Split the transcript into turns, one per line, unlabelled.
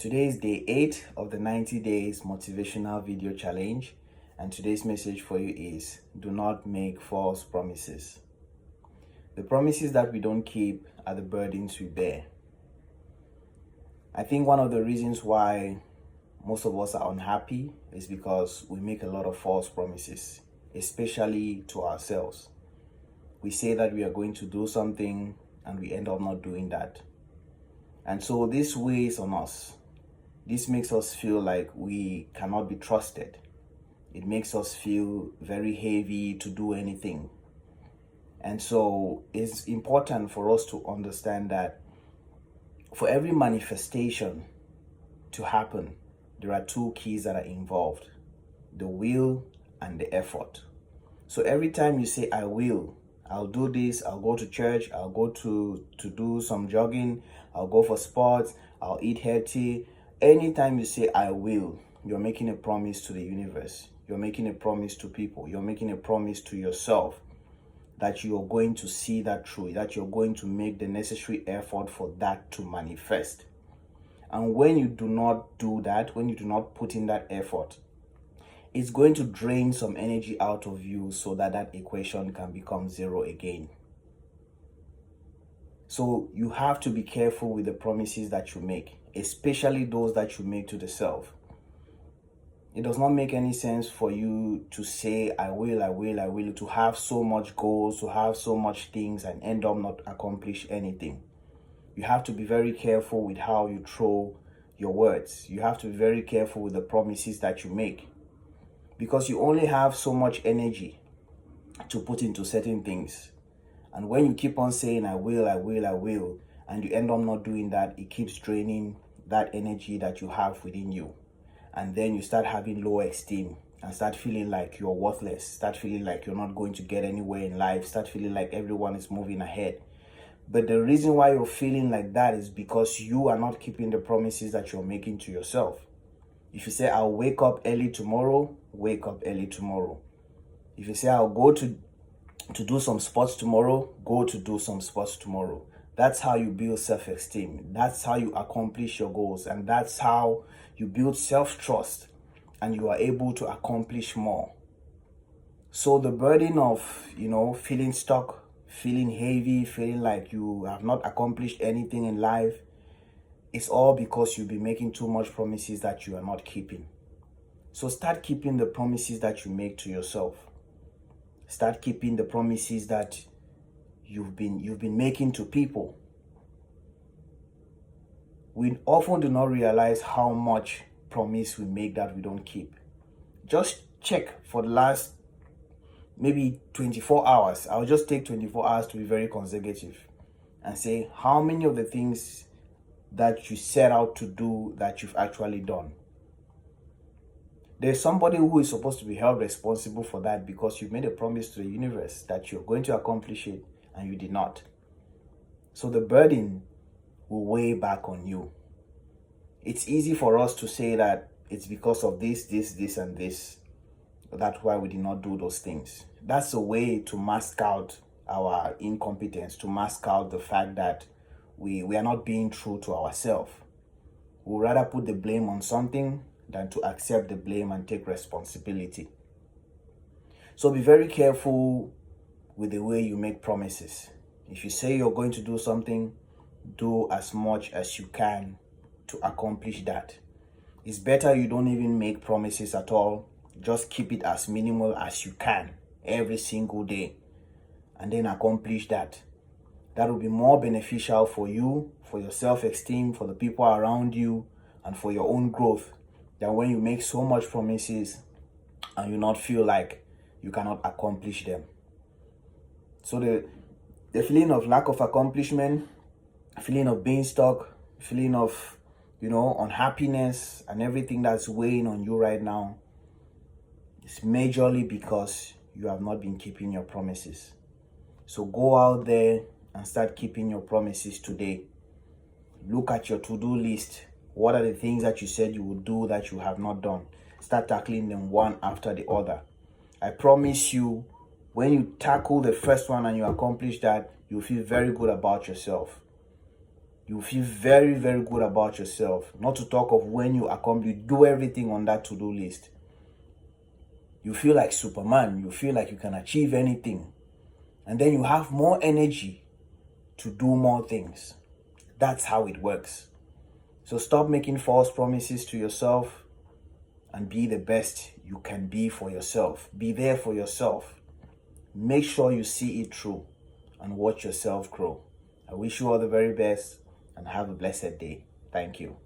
Today is day 8 of the 90 days motivational video challenge, and today's message for you is do not make false promises. The promises that we don't keep are the burdens we bear. I think one of the reasons why most of us are unhappy is because we make a lot of false promises, especially to ourselves. We say that we are going to do something and we end up not doing that. And so this weighs on us. This makes us feel like we cannot be trusted. It makes us feel very heavy to do anything. And so it's important for us to understand that for every manifestation to happen, there are two keys that are involved: the will and the effort. So every time you say, I'll do this, I'll go to church, I'll go to do some jogging, I'll go for sports, I'll eat healthy. Anytime you say, I will, you're making a promise to the universe. You're making a promise to people. You're making a promise to yourself that you're going to see that through, that you're going to make the necessary effort for that to manifest. And when you do not do that, when you do not put in that effort, it's going to drain some energy out of you so that that equation can become zero again. So you have to be careful with the promises that you make, especially those that you make to the self. It does not make any sense for you to say, I will, to have so much goals, to have so much things and end up not accomplish anything. You have to be very careful with how you throw your words. You have to be very careful with the promises that you make, because you only have so much energy to put into certain things. And when you keep on saying, I will, and you end up not doing that, it keeps draining that energy that you have within you. And then you start having low esteem and start feeling like you're worthless, start feeling like you're not going to get anywhere in life, start feeling like everyone is moving ahead. But the reason why you're feeling like that is because you are not keeping the promises that you're making to yourself. If you say, I'll wake up early tomorrow, wake up early tomorrow. If you say, I'll go to do some sports tomorrow, go to do some sports tomorrow. That's how you build self-esteem. That's how you accomplish your goals. And that's how you build self-trust and you are able to accomplish more. So the burden of, feeling stuck, feeling heavy, feeling like you have not accomplished anything in life, it's all because you've been making too much promises that you are not keeping. So start keeping the promises that you make to yourself. Start keeping the promises that you've been making to people. We often do not realize how much promise we make that we don't keep. Just check for the last maybe 24 hours. I'll just take 24 hours to be very consecutive and say how many of the things that you set out to do that you've actually done. There's somebody who is supposed to be held responsible for that because you made a promise to the universe that you're going to accomplish it and you did not. So the burden will weigh back on you. It's easy for us to say that it's because of this, and this. That's why we did not do those things. That's a way to mask out our incompetence, to mask out the fact that we are not being true to ourselves. We'd rather put the blame on something than to accept the blame and take responsibility. So be very careful with the way you make promises. If you say you're going to do something, do as much as you can to accomplish that. It's better you don't even make promises at all. Just keep it as minimal as you can every single day and then accomplish that. That will be more beneficial for you, for your self-esteem, for the people around you, and for your own growth than when you make so much promises and you not feel like you cannot accomplish them. So the feeling of lack of accomplishment, feeling of being stuck, feeling of, unhappiness and everything that's weighing on you right now is majorly because you have not been keeping your promises. So go out there and start keeping your promises today. Look at your to-do list. What are the things that you said you would do that you have not done? Start tackling them one after the other. I promise you, when you tackle the first one and you accomplish that, you'll feel very good about yourself. You feel very, very good about yourself. Not to talk of when you do everything on that to-do list. You feel like Superman. You feel like you can achieve anything. And then you have more energy to do more things. That's how it works. So stop making false promises to yourself and be the best you can be for yourself. Be there for yourself. Make sure you see it through and watch yourself grow. I wish you all the very best and have a blessed day. Thank you.